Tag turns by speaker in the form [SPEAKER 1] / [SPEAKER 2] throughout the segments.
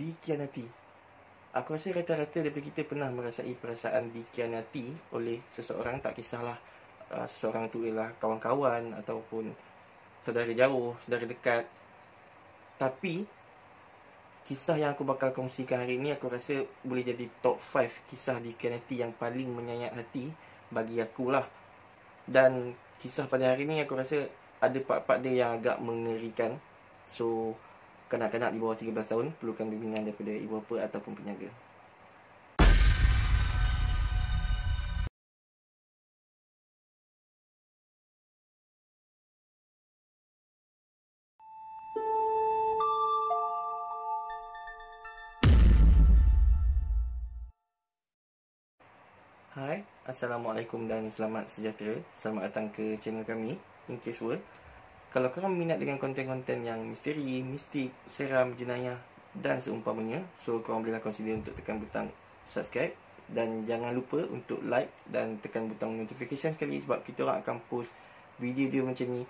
[SPEAKER 1] dikhianati. Aku rasa rata-rata daripada kita pernah merasai perasaan dikhianati oleh seseorang, tak kisahlah seseorang tu ialah kawan-kawan ataupun saudara jauh, saudara dekat. Tapi kisah yang aku bakal kongsikan hari ni aku rasa boleh jadi top 5 kisah dikhianati yang paling menyayat hati bagi akulah. Dan kisah pada hari ni aku rasa ada part-part dia yang agak mengerikan. So kanak-kanak di bawah 13 tahun perlukan bimbingan daripada ibu bapa ataupun penjaga. Hai, Assalamualaikum dan selamat sejahtera. Selamat datang ke channel kami, Inkes World. Kalau korang minat dengan konten-konten yang misteri, mistik, seram, jenayah dan seumpamanya, so korang bolehlah consider untuk tekan butang subscribe. Dan jangan lupa untuk like dan tekan butang notification sekali, sebab kita orang akan post video-video macam ni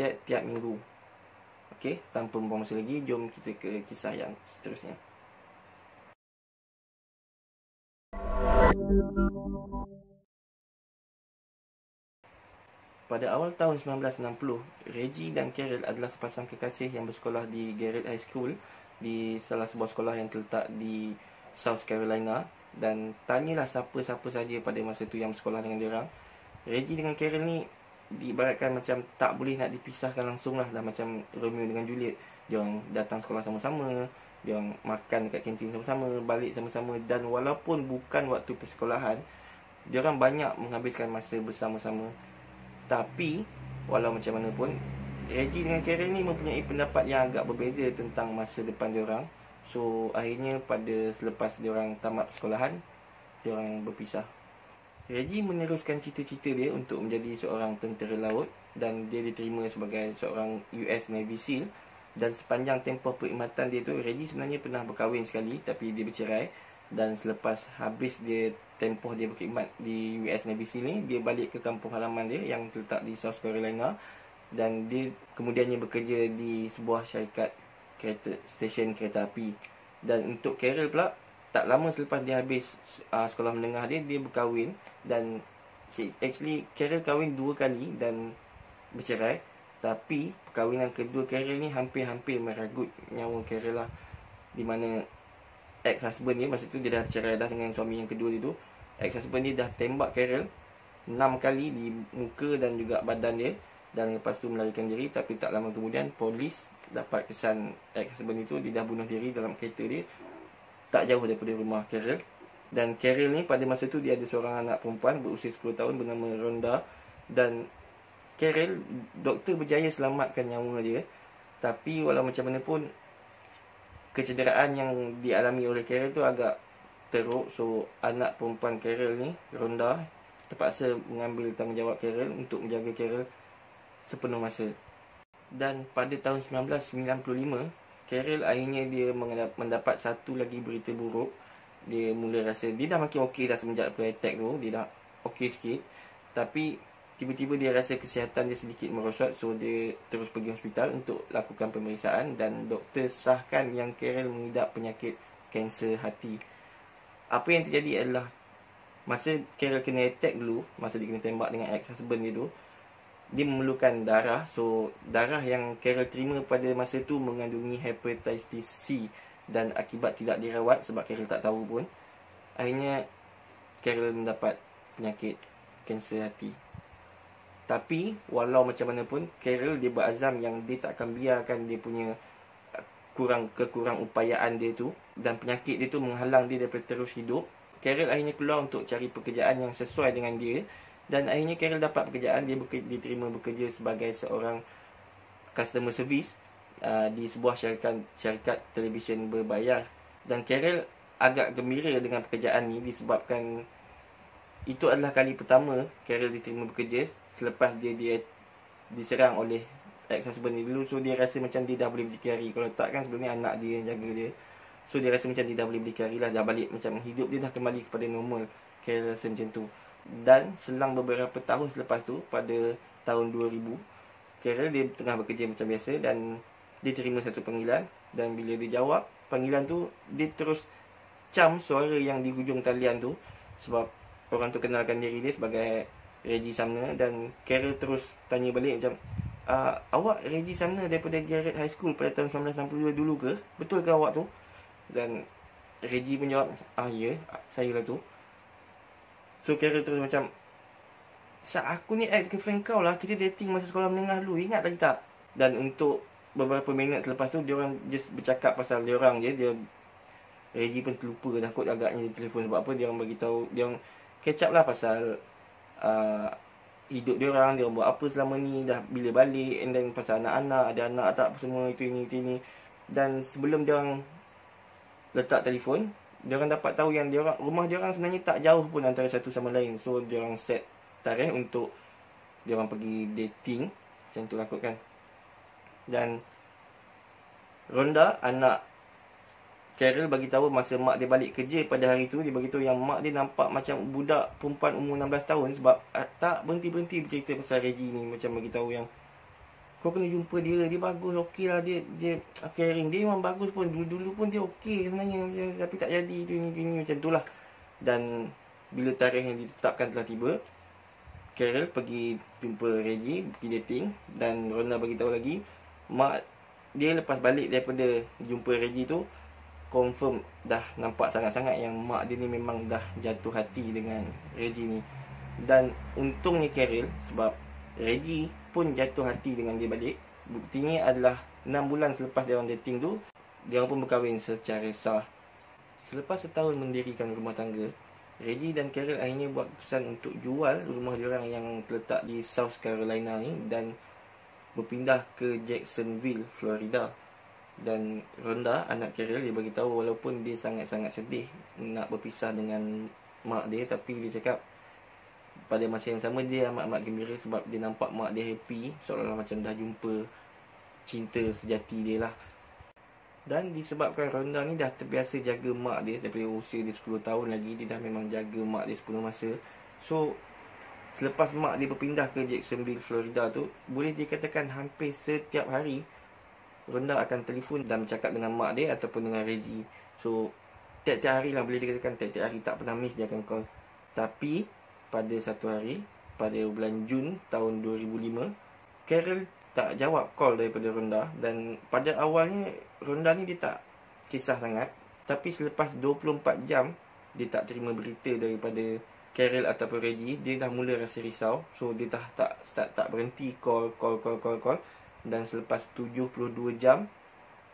[SPEAKER 1] tiap-tiap minggu. Okey, tanpa membuang masa lagi, jom kita ke kisah yang seterusnya. Pada awal tahun 1960, Reggie dan Carol adalah sepasang kekasih yang bersekolah di Garrett High School, di salah sebuah sekolah yang terletak di South Carolina. Dan tanyalah siapa-siapa saja pada masa tu yang bersekolah dengan diorang, Reggie dengan Carol ni diibaratkan macam tak boleh nak dipisahkan langsung lah. Dah macam Romeo dengan Juliet. Diorang datang sekolah sama-sama, diorang makan dekat kantin sama-sama, balik sama-sama. Dan walaupun bukan waktu persekolahan, diorang banyak menghabiskan masa bersama-sama. Tapi walau macam mana pun, Reggie dengan Carol ni mempunyai pendapat yang agak berbeza tentang masa depan diorang. So akhirnya pada selepas diorang tamat sekolahan, diorang berpisah. Reggie meneruskan cita-cita dia untuk menjadi seorang tentera laut, dan dia diterima sebagai seorang US Navy SEAL. Dan sepanjang tempoh perkhidmatan dia tu, Reggie sebenarnya pernah berkahwin sekali, tapi dia bercerai. Dan selepas habis dia tempoh dia berkhidmat di US Navy SEAL ni, dia balik ke kampung halaman dia yang terletak di South Carolina. Dan dia kemudiannya bekerja di sebuah syarikat stesen kereta api. Dan untuk Carol pula, tak lama selepas dia habis sekolah menengah dia berkahwin. Dan actually Carol kahwin 2 kali dan bercerai. Tapi perkahwinan kedua Carol ni hampir-hampir meragut nyawa Carol lah. Di mana ex-husband dia, masa tu dia dah cerai dah dengan suami yang kedua dia tu, ex-husband dia dah tembak Carol 6 kali di muka dan juga badan dia. Dan lepas tu melarikan diri. Tapi tak lama kemudian polis dapat kesan ex-husband itu dia dah bunuh diri dalam kereta dia tak jauh daripada rumah Carol. Dan Carol ni pada masa tu dia ada seorang anak perempuan berusia 10 tahun bernama Rhonda. Dan Carol, doktor berjaya selamatkan nyawa dia. Tapi walau macam mana pun, kecederaan yang dialami oleh Carol tu agak teruk. So anak perempuan Carol ni, Rhonda, terpaksa mengambil tanggungjawab Carol untuk menjaga Carol sepenuh masa. Dan pada tahun 1995, Carol akhirnya dia mendapat satu lagi berita buruk. Dia mula rasa dia dah makin okey dah semenjak attack tu, dia dah okey sikit. Tapi tiba-tiba dia rasa kesihatan dia sedikit merosot. So dia terus pergi hospital untuk lakukan pemeriksaan. Dan doktor sahkan yang Carol mengidap penyakit kanser hati. Apa yang terjadi adalah, masa Carol kena attack dulu, masa dia kena tembak dengan ex-husband dia tu, dia memerlukan darah. So darah yang Carol terima pada masa tu mengandungi hepatitis C. Dan akibat tidak dirawat, sebab Carol tak tahu pun, akhirnya Carol mendapat penyakit kanser hati. Tapi walau macam mana pun, Carol dia berazam yang dia tak akan biarkan dia punya kekurang upayaan dia tu dan penyakit dia tu menghalang dia daripada terus hidup. Carol akhirnya keluar untuk cari pekerjaan yang sesuai dengan dia. Dan akhirnya Carol dapat pekerjaan. Dia diterima bekerja sebagai seorang customer service di sebuah syarikat televisyen berbayar. Dan Carol agak gembira dengan pekerjaan ni disebabkan itu adalah kali pertama Carol diterima bekerja selepas dia diserang oleh ex-husband dia dulu. So dia rasa macam dia dah boleh berdikari. Kalau tak kan sebelum ni anak dia yang jaga dia. So dia rasa macam dia dah boleh berdikari lah. Dah balik macam hidup dia dah kembali kepada normal. Carol rasa macam tu. Dan selang beberapa tahun selepas tu, pada tahun 2000, Carol dia tengah bekerja macam biasa dan dia terima satu panggilan. Dan bila dia jawab, panggilan tu, dia terus cam suara yang di hujung talian tu. Sebab orang tu kenalkan diri dia sebagai Reggie Sumner. Dan Carol terus tanya balik macam, awak Reggie Sumner daripada Garrett High School pada tahun 1962 dulu ke? Betul ke awak tu? Dan Reggie menjawab, ya, saya lah tu. So Carol terus macam, aku ni ex-girlfriend kau lah, kita dating masa sekolah menengah dulu, ingat lagi tak? Dan untuk beberapa minit selepas tu, diorang just bercakap pasal diorang je. Reggie pun terlupa dah kot agaknya di telefon. Sebab apa, diorang bagi tahu, diorang catch up lah pasal hidup diorang buat apa selama ni, dah bila balik, and then pasal anak-anak, ada anak tak, apa semua, itu ini. Dan sebelum diorang letak telefon, diorang dapat tahu yang rumah diorang sebenarnya tak jauh pun antara satu sama lain. So diorang set tarikh untuk diorang pergi dating, macam tu lah kot kan. Dan Rhonda, anak Carol, bagi tahu masa mak dia balik kerja pada hari tu, dia bagi tahu yang mak dia nampak macam budak perempuan umur 16 tahun. Sebab tak berhenti-berhenti bercerita pasal Reggie ni. Macam bagi tahu yang kau kena jumpa dia bagus, okey lah, dia caring, dia memang bagus pun, dulu pun dia okey sebenarnya, tapi tak jadi ini macam tu lah. Dan bila tarikh yang ditetapkan telah tiba, Carol pergi jumpa Reggie, pergi dating. Dan Rhonda bagi tahu lagi, mak dia lepas balik daripada jumpa Reggie tu, confirm dah nampak sangat-sangat yang mak dia ni memang dah jatuh hati dengan Reggie ni. Dan untungnya Carol, sebab Reggie pun jatuh hati dengan dia balik. Buktinya adalah 6 bulan selepas dia orang dating tu, dia orang pun berkahwin secara sah. Selepas setahun mendirikan rumah tangga, Reggie dan Carol akhirnya buat keputusan untuk jual rumah diorang yang terletak di South Carolina ni dan berpindah ke Jacksonville, Florida. Dan Rhonda, anak Carol, dia bagi tahu walaupun dia sangat-sangat sedih nak berpisah dengan mak dia, tapi dia cakap pada masa yang sama dia amat-amat gembira sebab dia nampak mak dia happy, seolah-olah macam dah jumpa cinta sejati dia lah. Dan disebabkan Rhonda ni dah terbiasa jaga mak dia daripada usia dia 10 tahun lagi, dia dah memang jaga mak dia sepenuh masa. So selepas mak dia berpindah ke Jacksonville, Florida tu, boleh dikatakan hampir setiap hari Rhonda akan telefon dan bercakap dengan mak dia ataupun dengan Reggie. So tiap-tiap hari lah, boleh dikatakan tiap-tiap hari, tak pernah miss dia akan call. Tapi pada satu hari, pada bulan Jun tahun 2005, Carol tak jawab call daripada Rhonda. Dan pada awalnya Rhonda ni dia tak kisah sangat, tapi selepas 24 jam dia tak terima berita daripada Carol ataupun Reggie, dia dah mula rasa risau. So dia dah tak berhenti call. Dan selepas 72 jam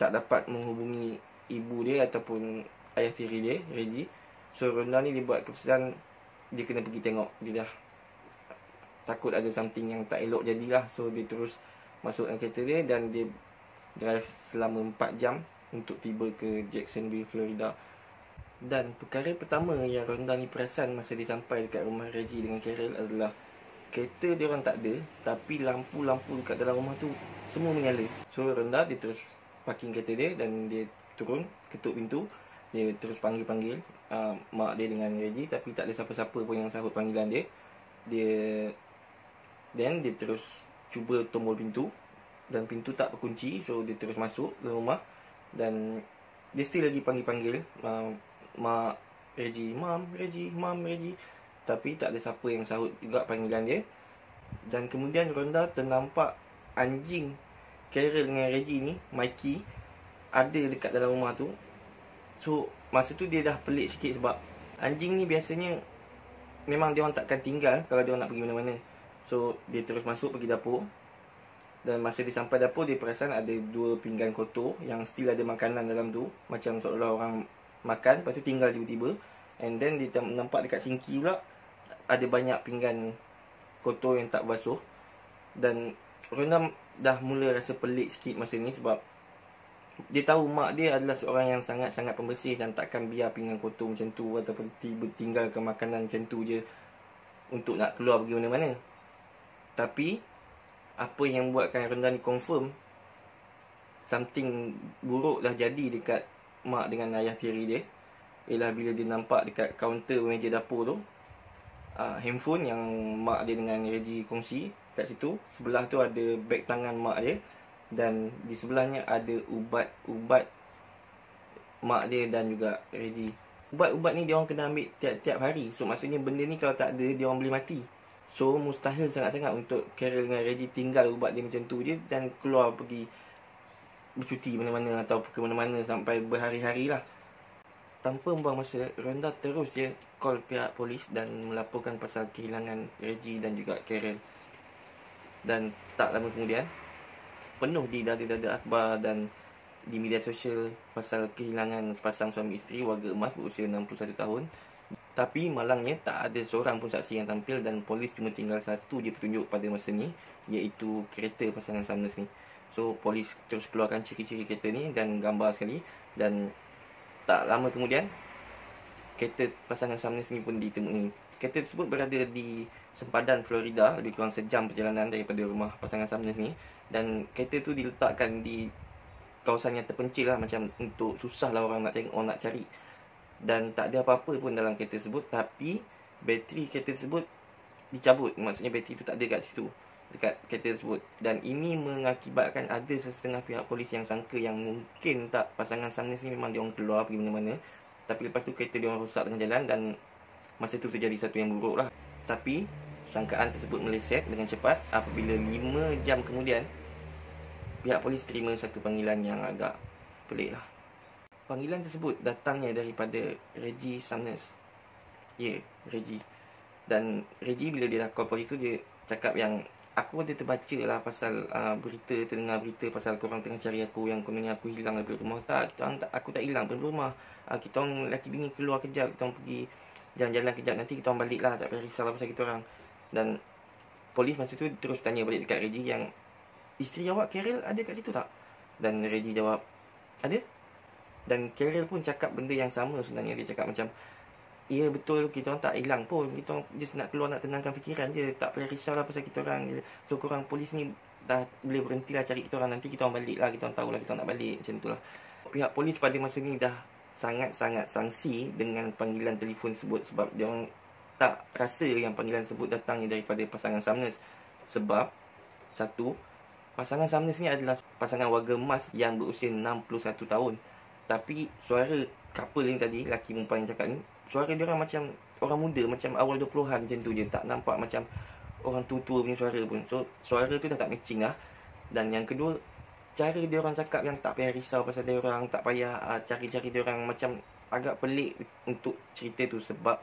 [SPEAKER 1] tak dapat menghubungi ibu dia ataupun ayah tiri dia, Reggie. So Rhonda ni dia buat keputusan dia kena pergi tengok. Dia dah takut ada something yang tak elok jadilah. So dia terus masukkan kereta dia dan dia drive selama 4 jam untuk tiba ke Jacksonville, Florida. Dan perkara pertama yang Rhonda ni perasan masa dia sampai dekat rumah Reggie dengan Carol adalah kereta dia orang tak ada, tapi lampu-lampu dekat dalam rumah tu semua menyala. So Rhonda dia terus parking kereta dia dan dia turun, ketuk pintu. Dia terus panggil mak dia dengan Reggie, tapi tak ada siapa-siapa pun yang sahut panggilan dia. Dia terus cuba tombol pintu dan pintu tak berkunci. So dia terus masuk ke rumah dan dia still lagi panggil-panggil mak Reggie, Mam Reggie, tapi tak ada siapa yang sahut juga panggilan dia. Dan kemudian Rhonda ternampak anjing Carol dengan Reggie ni, Mikey, ada dekat dalam rumah tu. So masa tu dia dah pelik sikit sebab anjing ni biasanya memang dia orang takkan tinggal kalau dia orang nak pergi mana-mana. So dia terus masuk pergi dapur. Dan masa dia sampai dapur, dia perasan ada 2 pinggan kotor yang still ada makanan dalam tu, macam seolah orang makan lepas tu tinggal tiba-tiba. And then dia nampak dekat sinki pula ada banyak pinggan kotor yang tak basuh. Dan Rhonda dah mula rasa pelik sikit masa ni sebab dia tahu mak dia adalah seorang yang sangat-sangat pembersih dan takkan biar pinggan kotor macam tu ataupun tiba tinggalkan makanan macam tu je untuk nak keluar pergi mana-mana. Tapi apa yang buatkan Rhonda ni confirm something buruk dah jadi dekat mak dengan ayah tiri dia ialah bila dia nampak dekat kaunter meja dapur tu handphone yang mak dia dengan Reggie kongsi kat situ. Sebelah tu ada beg tangan mak dia dan di sebelahnya ada ubat-ubat mak dia dan juga Reggie. Ubat-ubat ni dia orang kena ambil tiap-tiap hari. So maksudnya benda ni kalau tak ada dia orang boleh mati. So mustahil sangat-sangat untuk Carol dengan Reggie tinggal ubat dia macam tu je dan keluar pergi bercuti mana-mana atau ke mana-mana sampai berhari-hari lah. Tanpa membuang masa, Rhonda terus je call pihak polis dan melaporkan pasal kehilangan Reggie dan juga Carol. Dan tak lama kemudian, penuh di dada-dada akhbar dan di media sosial pasal kehilangan sepasang suami isteri warga emas berusia 61 tahun. Tapi malangnya tak ada seorang pun saksi yang tampil dan polis cuma tinggal satu je petunjuk pada masa ni, iaitu kereta pasangan Summers ni. So polis terus keluarkan ciri-ciri kereta ni dan gambar sekali, dan tak lama kemudian kereta pasangan Summers ni pun ditemui. Kereta tersebut berada di sempadan Florida, lebih kurang sejam perjalanan daripada rumah pasangan Summers ni, dan kereta tu diletakkan di kawasan yang terpencil lah, macam untuk susah lah orang nak tengok, orang nak cari. Dan tak ada apa-apa pun dalam kereta tersebut, tapi bateri kereta tersebut dicabut. Maksudnya bateri tu tak ada kat situ, dekat kereta tersebut. Dan ini mengakibatkan ada setengah pihak polis yang sangka yang mungkin tak pasangan Summers ni memang dia orang keluar pergi mana-mana, tapi lepas tu kereta dia orang rosak tengah jalan dan masa tu terjadi satu yang buruk lah. Tapi sangkaan tersebut meleset dengan cepat apabila 5 jam kemudian pihak polis terima satu panggilan yang agak pelik lah. Panggilan tersebut datangnya daripada Reggie Summers. Ya, Reggie. Dan Reggie bila dia dah call polis tu, dia cakap yang aku ada terbaca lah pasal berita, terdengar berita pasal korang tengah cari aku, yang kononnya aku hilang dari rumah. Tak, aku tak hilang dari rumah. Kita orang lelaki bini keluar kejap, kita orang pergi jalan-jalan kejap, nanti kita orang balik lah, tak payah risau lah pasal kita orang. Dan polis masa tu terus tanya balik dekat Reggie yang, isteri awak Carol ada kat situ tak? Dan Reggie jawab, ada. Dan Carol pun cakap benda yang sama sebenarnya. Dia cakap macam, ya betul, kita orang tak hilang pun, kita orang just nak keluar, nak tenangkan fikiran je, tak payah risau lah pasal kita orang. So korang polis ni dah boleh berhenti lah cari kita orang, nanti kita orang balik lah, kita orang tahulah kita orang nak balik, macam tu lah. Pihak polis pada masa ni dah sangat-sangat sangsi dengan panggilan telefon tersebut, sebab dia orang tak rasa yang panggilan tersebut datangnya daripada pasangan Summers. Sebab satu, pasangan Summers ni adalah pasangan warga emas yang berusia 61 tahun. Tapi suara couple ni tadi, lelaki perempuan yang cakap ni, suara dia orang macam orang muda, macam awal 20-an macam tu je, tak nampak macam orang tua-tua punya suara pun. So suara tu dah tak matching lah. Dan yang kedua, cara dia orang cakap yang tak payah risau pasal dia orang, tak payah cari-cari dia orang, macam agak pelik untuk cerita tu. Sebab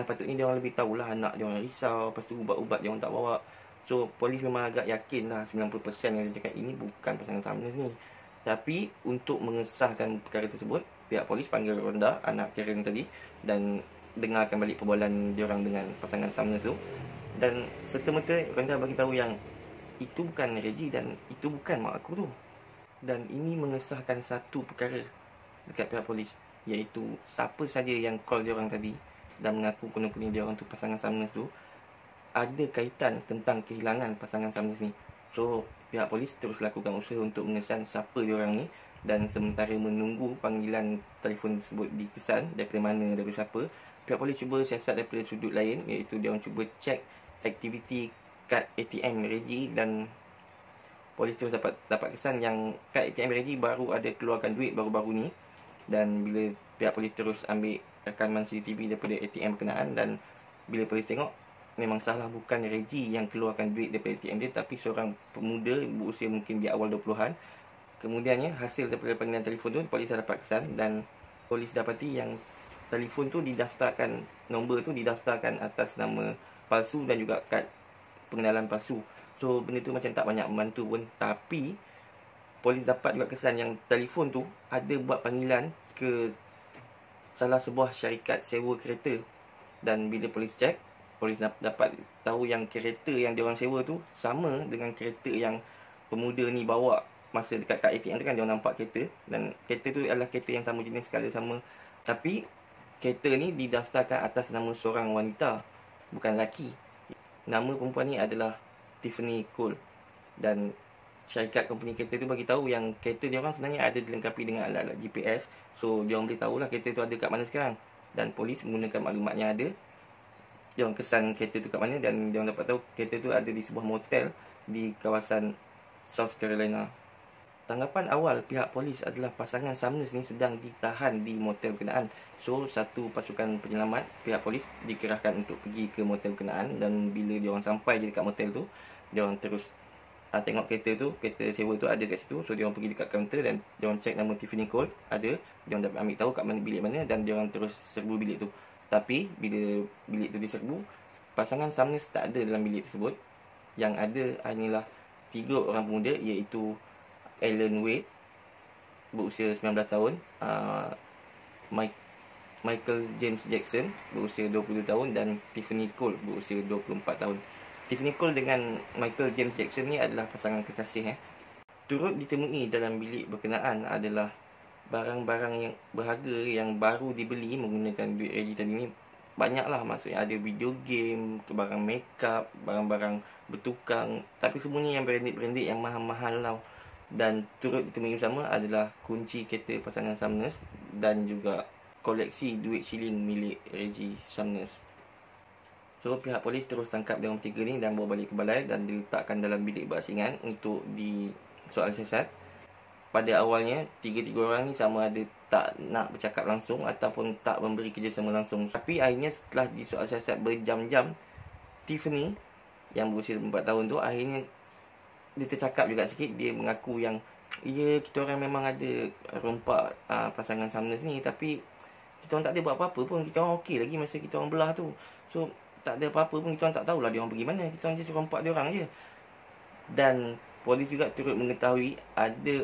[SPEAKER 1] patutnya dia orang lebih tahulah anak dia orang risau, lepas tu ubat-ubat dia orang tak bawa. So polis memang agak yakin lah, 90% yang dia cakap ini bukan pasangan Summers ni. Tapi untuk mengesahkan perkara tersebut, pihak polis panggil Rhonda, anak Karen tadi, dan dengarkan balik perbualan diorang dengan pasangan Summers tu. Dan serta-merta Rhonda bagi tahu yang itu bukan Reggie dan itu bukan mak aku tu. Dan ini mengesahkan satu perkara dekat pihak polis, iaitu siapa saja yang call diorang tadi dan mengaku konon-konon diorang tu pasangan Summers tu, ada kaitan tentang kehilangan pasangan Summers ni. So pihak polis terus lakukan usaha untuk mengesan siapa diorang ni, dan sementara menunggu panggilan telefon tersebut dikesan daripada mana, daripada siapa, pihak polis cuba siasat daripada sudut lain, iaitu diorang cuba cek aktiviti kad ATM Reggie, dan polis terus dapat kesan yang kad ATM Reggie baru ada keluarkan duit baru-baru ni. Dan bila pihak polis terus ambil rakaman CCTV daripada ATM berkenaan, dan bila polis tengok, memang salah, bukan Reggie yang keluarkan duit daripada ATM dia, tapi seorang pemuda berusia mungkin di awal 20-an. Kemudiannya hasil daripada panggilan telefon tu, polis dah dapat kesan, dan polis dapati yang telefon tu didaftarkan, nombor tu didaftarkan atas nama palsu dan juga kad pengenalan palsu. So benda tu macam tak banyak membantu pun. Tapi polis dapat juga kesan yang telefon tu ada buat panggilan ke salah sebuah syarikat sewa kereta. Dan bila polis cek, polis dapat tahu yang kereta yang diorang sewa tu sama dengan kereta yang pemuda ni bawa masa dekat kad ATM tu kan. Diorang nampak kereta, dan kereta tu adalah kereta yang sama jenis, skala sama. Tapi kereta ni didaftarkan atas nama seorang wanita, bukan lelaki. Nama perempuan ni adalah Tiffany Cole. Dan syarikat company kereta tu bagi tahu yang kereta diorang sebenarnya ada dilengkapi dengan alat-alat GPS. So diorang boleh tahulah kereta tu ada kat mana sekarang. Dan polis menggunakan maklumat yang ada, diorang kesan kereta tu kat mana, dan diorang dapat tahu kereta tu ada di sebuah motel di kawasan South Carolina. Tanggapan awal pihak polis adalah pasangan Sumners ni sedang ditahan di motel berkenaan. So, satu pasukan penyelamat pihak polis dikerahkan untuk pergi ke motel berkenaan, dan bila diorang sampai je dekat motel tu, diorang terus tengok kereta tu, kereta sewa tu ada kat situ. So, diorang pergi dekat kaunter dan diorang check nama Tiffany Cole ada. Diorang dapat ambil tahu kat mana bilik mana, dan diorang terus serbu bilik tu. Tapi bila bilik tu diserbu, pasangan Sumners tak ada dalam bilik tersebut. Yang ada hanyalah 3 orang pemuda, iaitu Alan Wade berusia 19 tahun, Michael James Jackson berusia 22 tahun, dan Tiffany Cole berusia 24 tahun. Tiffany Cole dengan Michael James Jackson ni adalah pasangan kekasih. Turut ditemui dalam bilik berkenaan adalah barang-barang yang berharga yang baru dibeli menggunakan duit Reggie tadi ni. Banyaklah, maksudnya ada video game, barang makeup, barang-barang bertukang, tapi semuanya yang branded-branded, yang mahal-mahal tau. Dan turut ditemui bersama adalah kunci kereta pasangan Sumners dan juga koleksi duit shilling milik Reggie Sumners. So, pihak polis terus tangkap diorang 3 ni dan bawa balik ke balai dan diletakkan dalam bilik berasingan untuk disoal siasat. Pada awalnya, 3 orang ni sama ada tak nak bercakap langsung ataupun tak memberi kerjasama langsung. Tapi akhirnya setelah disoal siasat berjam-jam, Tiffany yang berusia 4 tahun tu akhirnya dia tercakap juga sikit. Dia mengaku yang ya, kita orang memang ada rompak pasangan Sumners ni, tapi kita orang tak ada buat apa-apa pun. Kita orang okey lagi masa kita orang belah tu. So, tak ada apa-apa pun, kita orang tak tahulah dia orang pergi mana. Kita orang just rompak dia orang je. Dan polis juga turut mengetahui ada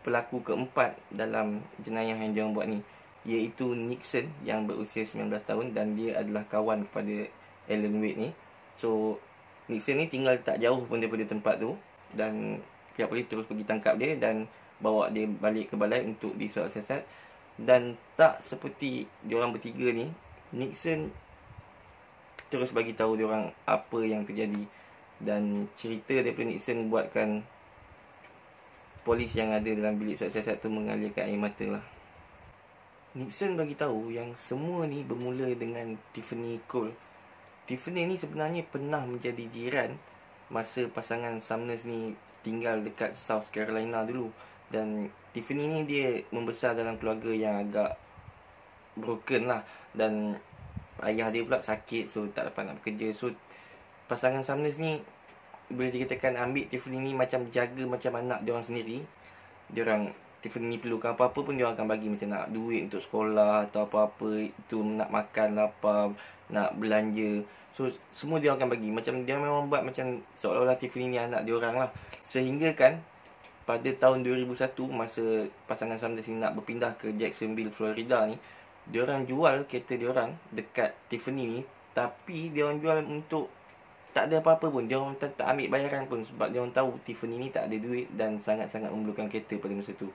[SPEAKER 1] pelaku keempat dalam jenayah yang dia orang buat ni, iaitu Nixon yang berusia 19 tahun, dan dia adalah kawan kepada Alan Wade ni. So, Nixon ni tinggal tak jauh pun daripada tempat tu, dan pihak polis terus pergi tangkap dia dan bawa dia balik ke balai untuk disoal siasat. Dan tak seperti diorang bertiga ni, Nixon terus bagi tahu diorang apa yang terjadi, dan cerita daripada Nixon buatkan polis yang ada dalam bilik soal siasat tu mengalirkan air mata lah. Nixon bagi tahu yang semua ni bermula dengan Tiffany Cole. Tiffany ni sebenarnya pernah menjadi jiran masa pasangan Sumners ni tinggal dekat South Carolina dulu. Dan Tiffany ni dia membesar dalam keluarga yang agak broken lah, dan ayah dia pula sakit, so tak dapat nak bekerja. So pasangan Sumners ni boleh dikatakan ambil Tiffany ni macam jaga macam anak diorang sendiri. Diorang, Tiffany ni perlukan apa-apa pun diorang akan bagi, macam nak duit untuk sekolah atau apa-apa, itu nak makan apa, nak belanja. So semua dia akan bagi. Macam dia memang buat macam seolah-olah Tiffany ni anak dia orang lah. Sehingga kan pada tahun 2001, masa pasangan Sumners ni nak berpindah ke Jacksonville, Florida ni, dia orang jual kereta dia orang dekat Tiffany ni. Tapi dia orang jual untuk tak ada apa-apa pun. Dia orang tak ambil bayaran pun, sebab dia orang tahu Tiffany ni tak ada duit dan sangat-sangat memerlukan kereta pada masa tu.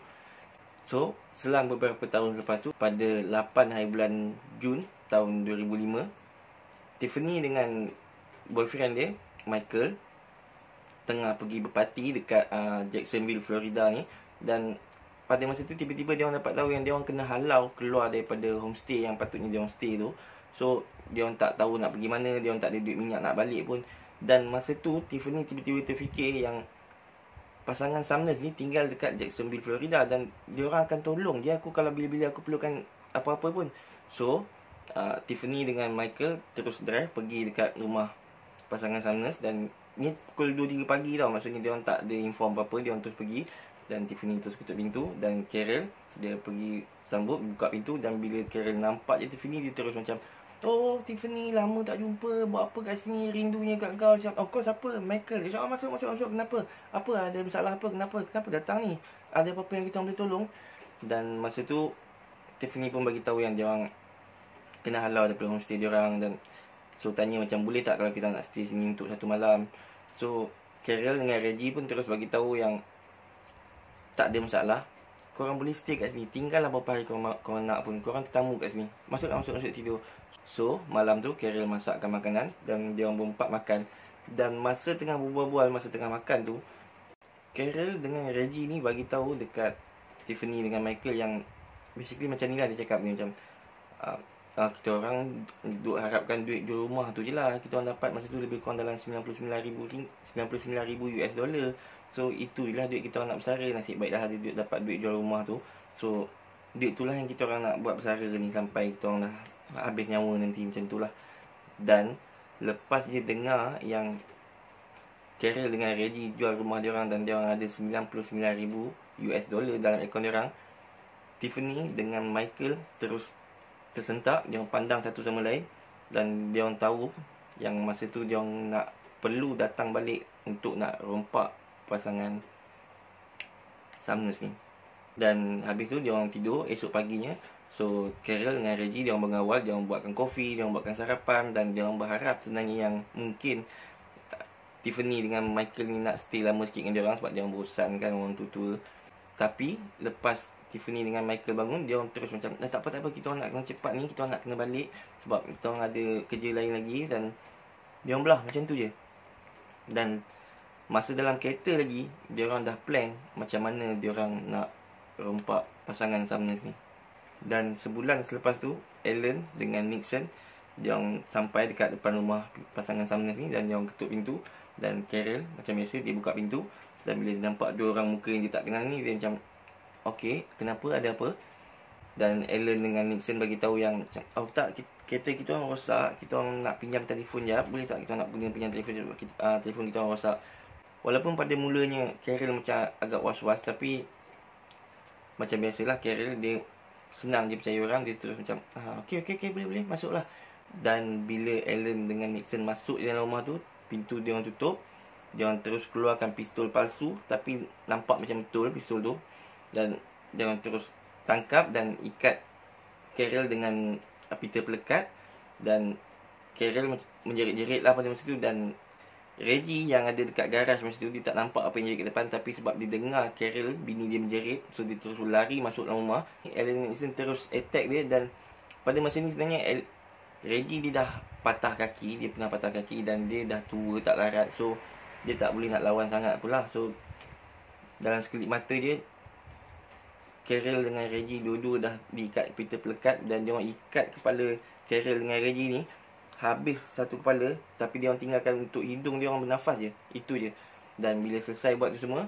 [SPEAKER 1] So, selang beberapa tahun lepas tu, pada 8 hari bulan Jun tahun 2005, Tiffany dengan boyfriend dia, Michael, tengah pergi berparti dekat Jacksonville, Florida ni. Dan pada masa tu tiba-tiba dia orang dapat tahu yang dia orang kena halau keluar daripada homestay yang patutnya dia orang stay tu. So dia orang tak tahu nak pergi mana, dia orang tak ada duit minyak nak balik pun. Dan masa tu Tiffany tiba-tiba terfikir yang pasangan Sumners ni tinggal dekat Jacksonville, Florida, dan dia orang akan tolong dia aku kalau bila-bila aku perlukan apa-apa pun. So Tiffany dengan Michael terus drive pergi dekat rumah pasangan Sumners. Dan ni pukul 2-3 pagi tau. Maksudnya dia orang tak ada inform apa-apa, dia orang terus pergi. Dan Tiffany terus ketuk pintu, dan Carol dia pergi sambut, buka pintu. Dan bila Carol nampak je Tiffany, dia terus macam, "Oh Tiffany, lama tak jumpa, buat apa kat sini, rindunya kat kau." Cakap, "Oh kau siapa?" "Michael." Dia cakap, masuk. Kenapa? Apa, ada masalah apa? Kenapa datang ni? Ada apa-apa yang kita boleh tolong?" Dan masa tu Tiffany pun bagi tahu yang dia orang kena halau daripada homestay dia orang. Dan so tanya macam, boleh tak kalau kita nak stay sini untuk 1 malam. So Carol dengan Reggie pun terus bagi tahu yang tak ada masalah, korang boleh stay kat sini, tinggallah beberapa hari korang nak pun, korang tetamu kat sini. Masuk tidur. So malam tu Carol masakkan makanan dan dia orang berempat makan. Dan masa tengah berbual-bual, masa tengah makan tu, Carol dengan Reggie ni bagi tahu dekat Tiffany dengan Michael yang basically macam ni lah dia cakap ni, macam kita orang duk harapkan duit di rumah tu je lah. Kita orang dapat masa tu lebih kurang dalam 99,000 US dollar. So itulah duit kita orang nak bersara. Nasib baiklah ada duit, dapat duit jual rumah tu. So duit itulah yang kita orang nak buat bersara ni sampai kita orang dah habis nyawa nanti, macam itulah. Dan lepas dia dengar yang Carol dengan Reggie jual rumah dia orang dan dia orang ada 99,000 US dollar dalam akaun dia orang, Tiffany dengan Michael terus tersentak. Dia orang pandang satu sama lain dan dia orang tahu yang masa tu dia orang nak perlu datang balik untuk nak rompak pasangan Sumners ni. Dan habis tu dia orang tidur. Esok paginya, so Carol dengan Reggie dia orang mengawal, dia orang buatkan kopi, dia orang buatkan sarapan dan dia orang berharap sebenarnya yang mungkin Tiffany dengan Michael ni nak stay lama sikit dengan dia orang sebab dia orang bosan kan, orang tua-tua. Tapi lepas Tiffany dengan Michael bangun, dia orang terus macam tak apa, kita orang nak kena cepat ni, kita orang nak kena balik sebab kita orang ada kerja lain lagi. Dan dia orang belah macam tu je. Dan masa dalam kereta lagi, dia orang dah plan macam mana dia orang nak rompak pasangan Sumners ni. Dan sebulan selepas tu, Ellen dengan Nixon dia orang sampai dekat depan rumah pasangan Sumners ni dan dia orang ketuk pintu. Dan Carol macam biasa dia buka pintu. Dan bila dia nampak dua orang muka yang dia tak kenal ni, dia macam okey, kenapa, ada apa? Dan Ellen dengan Nixon bagi tahu yang macam, oh tak, kereta kita orang rosak, kita orang nak pinjam telefon jap, boleh tak kita nak guna pinjam telefon, telefon kita orang rosak. Walaupun pada mulanya Carol macam agak was-was, tapi macam biasalah Carol dia senang je percaya orang, dia terus macam okey boleh masuklah. Dan bila Ellen dengan Nixon masuk dalam rumah tu, pintu dia orang tutup, dia orang terus keluarkan pistol palsu tapi nampak macam betul pistol tu. Dan dia orang terus tangkap dan ikat Carol dengan pita pelekat. Dan Carol menjerit-jerit lah pada masa tu. Dan Reggie yang ada dekat garaj masa tu, dia tak nampak apa yang jadi kat depan, tapi sebab dia dengar Carol, bini dia menjerit, so dia terus lari masuk dalam rumah. Ellen Nixon terus attack dia. Dan pada masa ni sebenarnya Reggie dia dah patah kaki, dia pernah patah kaki dan dia dah tua tak larat, so dia tak boleh nak lawan sangat pula. So dalam sekelip mata dia, Carol dengan Reggie dua-dua dah diikat pita pelekat. Dan dia orang ikat kepala Carol dengan Reggie ni habis satu kepala, tapi dia orang tinggalkan untuk hidung dia orang bernafas je, itu je. Dan bila selesai buat tu semua,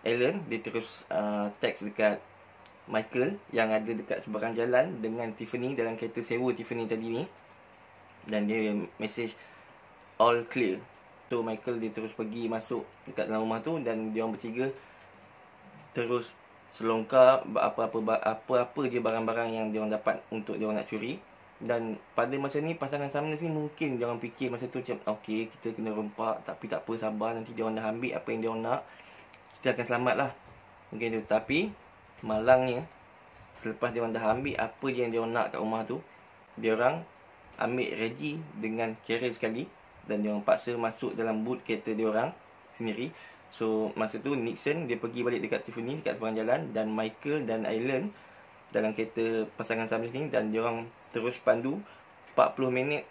[SPEAKER 1] Ellen dia terus teks dekat Michael yang ada dekat seberang jalan dengan Tiffany dalam kereta sewa Tiffany tadi ni. Dan dia message all clear. So Michael dia terus pergi masuk dekat dalam rumah tu dan dia orang bertiga terus selongkar apa-apa je barang-barang yang dia orang dapat untuk dia orang nak curi. Dan pada masa ni pasangan Sumners ni mungkin dia orang fikir masa tu macam okey, kita kena rompak, tapi tak apa, sabar, nanti dia orang dah ambil apa yang dia orang nak, kita akan selamat lah, mungkin tu. Tapi malangnya, selepas dia orang dah ambil apa je yang dia orang nak kat rumah tu, dia orang ambil Reggie dengan Carol sekali dan dia orang paksa masuk dalam boot kereta dia orang sendiri. So masa tu Nixon dia pergi balik dekat Tiffany dekat seberang jalan, dan Michael dan Ellen dalam kereta pasangan Sumners ni. Dan dia orang terus pandu 40 minit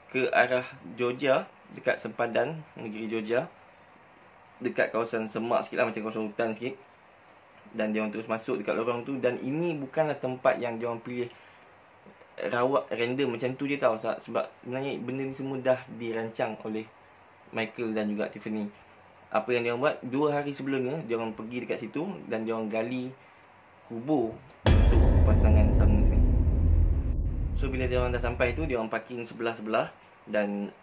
[SPEAKER 1] ke arah Georgia, dekat sempadan negeri Georgia, dekat kawasan semak sikit lah, macam kawasan hutan sikit. Dan dia orang terus masuk dekat lorong tu. Dan ini bukanlah tempat yang dia orang pilih rawat random macam tu je tau, sebab sebenarnya benda ni semua dah dirancang oleh Michael dan juga Tiffany. Apa yang dia orang buat, 2 hari sebelumnya dia orang pergi dekat situ dan dia orang gali kubur untuk pasangan Sumners ni. So bila dia orang dah sampai tu, dia orang parking sebelah-sebelah dan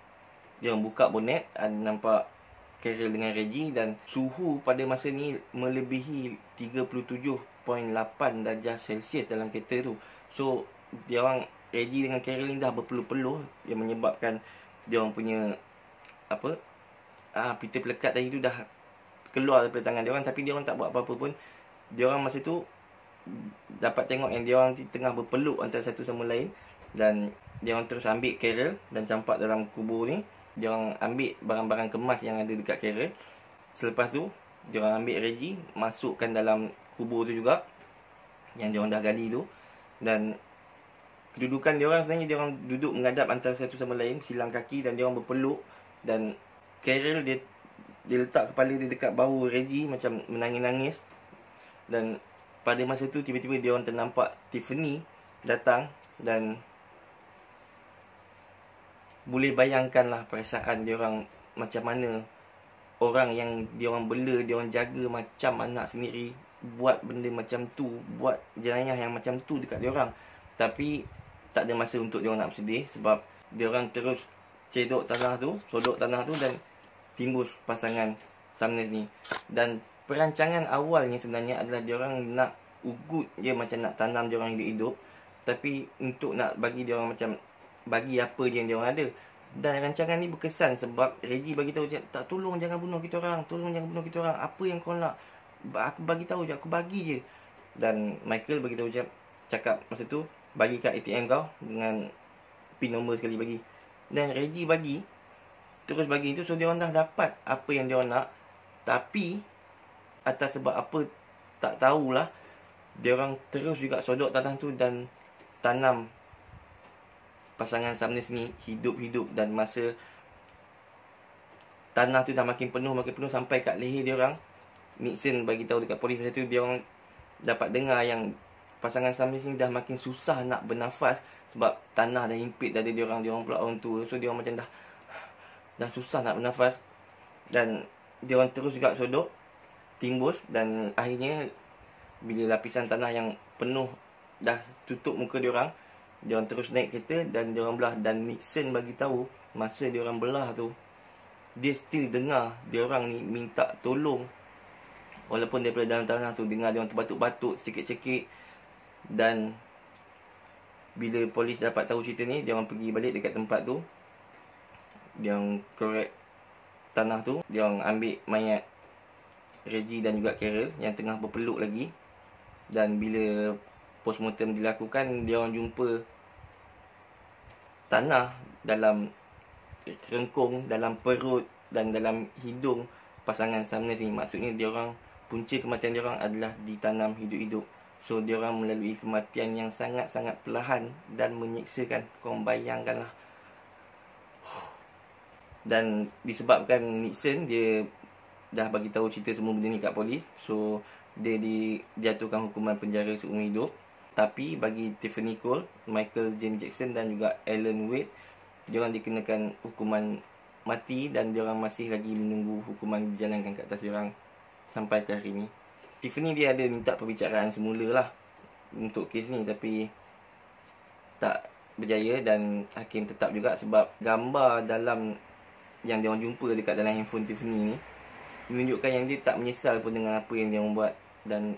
[SPEAKER 1] dia orang buka bonet, nampak Carol dengan Reggie. Dan suhu pada masa ni melebihi 37.8 darjah Celsius dalam kereta tu. So dia orang, Reggie dengan Carol ni dah berpeluh-peluh, yang menyebabkan dia orang punya pita pelekat tadi tu dah keluar daripada tangan dia orang. Tapi dia orang tak buat apa-apa pun. Dia orang masa tu dapat tengok yang dia orang tengah berpeluk antara satu sama lain. Dan dia orang terus ambil Carol dan campak dalam kubur ni. Dia orang ambil barang-barang kemas yang ada dekat Carol. Selepas tu dia orang ambil Reggie, masukkan dalam kubur tu juga yang dia orang dah gali tu. Dan kedudukan dia orang sebenarnya, dia orang duduk menghadap antara satu sama lain, silang kaki, dan dia orang berpeluk. Dan Carol dia letak kepala dia dekat bahu Reggie macam menangis-nangis. Dan pada masa tu tiba-tiba dia orang ternampak Tiffany datang. Dan boleh bayangkanlah perasaan dia orang macam mana orang yang dia orang bela, dia orang jaga macam anak sendiri, buat benda macam tu, buat jenayah yang macam tu dekat dia orang. Tapi tak ada masa untuk dia orang nak bersedih, sebab dia orang terus sodok tanah tu dan timbus pasangan Samnez ni. Dan perancangan awalnya sebenarnya adalah dia orang nak ugut je, macam nak tanam dia orang hidup-hidup, tapi untuk nak bagi dia orang macam bagi apa je yang dia orang ada. Dan rancangan ni berkesan sebab Reggie bagi tahu je, tak, tolong jangan bunuh kita orang, tolong jangan bunuh kita orang. Apa yang kau nak? Aku bagi tahu je, aku bagi je. Dan Michael bagi tahu je, cakap masa tu, bagi kat ATM kau dengan pin nombor sekali bagi. Dan Reggie bagi, terus bagi tu, so dia orang dah dapat apa yang dia orang nak. Tapi atas sebab apa tak tahulah, dia orang terus juga sodok tanah tu dan tanam pasangan Samnez ni hidup-hidup. Dan masa tanah tu dah makin penuh sampai kat leher dia orang, Nixon bagi tahu dekat polis masa tu, dia orang dapat dengar yang pasangan Samnez ni dah makin susah nak bernafas sebab tanah dah himpit dada dia orang pula orang tua. So dia orang macam dah susah nak bernafas. Dan dia orang terus juga sodok, timbus, dan akhirnya bila lapisan tanah yang penuh dah tutup muka dia orang terus naik kereta dan dia orang belah. Dan Nixon bagi tahu masa dia orang belah tu, dia still dengar dia orang ni minta tolong, walaupun daripada dalam tanah tu dengar dia orang terbatuk-batuk, cekik-cekik. Dan bila polis dapat tahu cerita ni, dia orang pergi balik dekat tempat tu, dia orang korek tanah tu, dia orang ambil mayat Reggie dan juga Carol yang tengah berpeluk lagi. Dan bila postmortem dilakukan, dia orang jumpa tanah dalam kerengkung, dalam perut dan dalam hidung pasangan Samnez ni. Maksudnya dia orang, punca kematian dia orang adalah ditanam hidup-hidup. So dia orang melalui kematian yang sangat-sangat perlahan dan menyeksakan. Korang bayangkanlah. Dan disebabkan Nixon dia dah bagi tahu cerita semua benda ni kat polis, so dia dijatuhkan hukuman penjara seumur hidup. Tapi bagi Tiffany Cole, Michael James Jackson dan juga Alan Wade, diorang dikenakan hukuman mati dan diorang masih lagi menunggu hukuman dijalankan kat atas diorang sampai ke hari ni. Tiffany dia ada minta perbicaraan semula lah untuk kes ni, tapi tak berjaya. Dan hakim tetap juga sebab gambar dalam yang diorang jumpa dekat dalam handphone Tiffany ni menunjukkan yang dia tak menyesal pun dengan apa yang dia orang buat. Dan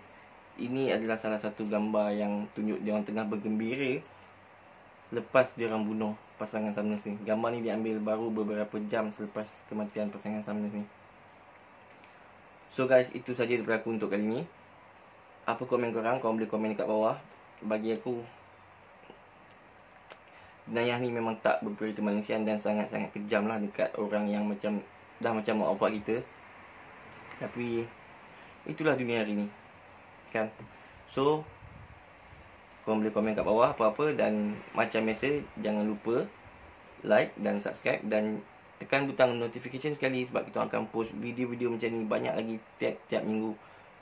[SPEAKER 1] ini adalah salah satu gambar yang tunjuk dia orang tengah bergembira lepas dia orang bunuh pasangan Samnez ni. Gambar ni diambil baru beberapa jam selepas kematian pasangan Samnez ni. So guys, itu saja daripada aku untuk kali ni. Apa komen korang? Korang boleh komen dekat bawah. Bagi aku, jenayah ni memang tak berperi kemanusiaan dan sangat-sangat kejam lah dekat orang yang macam dah macam mak bapak kita. Tapi itulah dunia hari ni, kan? So korang boleh komen kat bawah apa-apa. Dan macam biasa, jangan lupa like dan subscribe dan tekan butang notification sekali, sebab kita akan post video-video macam ni banyak lagi tiap-tiap minggu.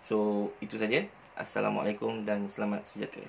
[SPEAKER 1] So itu saja. Assalamualaikum dan selamat sejahtera.